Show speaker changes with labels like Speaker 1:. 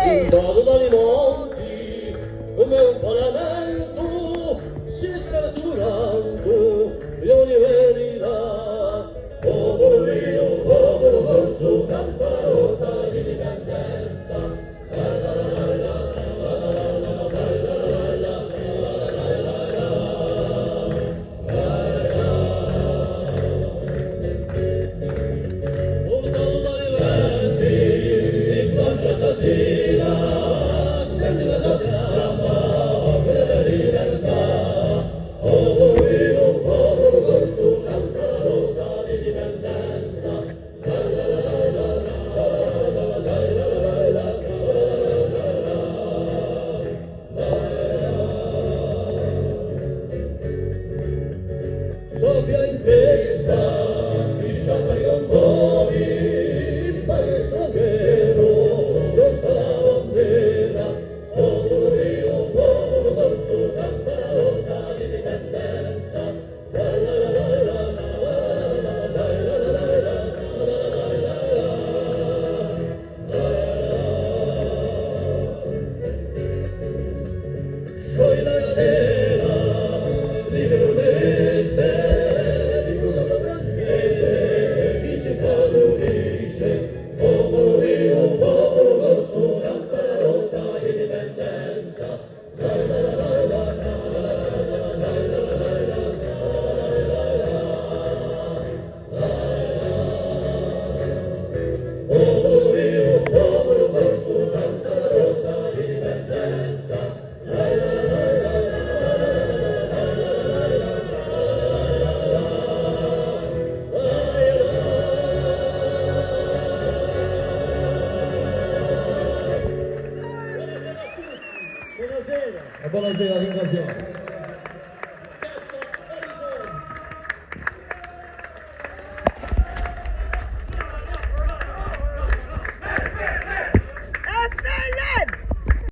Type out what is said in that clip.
Speaker 1: Invado dai monti come un parlamento, si sta sturando le verità. Popolo mio, popolo corso, canta la lotta di indipendenza. Assassina, stendi la tua fiamma per la libertà. Popolo mio, popolo corso, canta la lotta di indipendenza. Soffia in festa, di sciampa i cantoni, pare straniero. Buonasera, ringraziamo.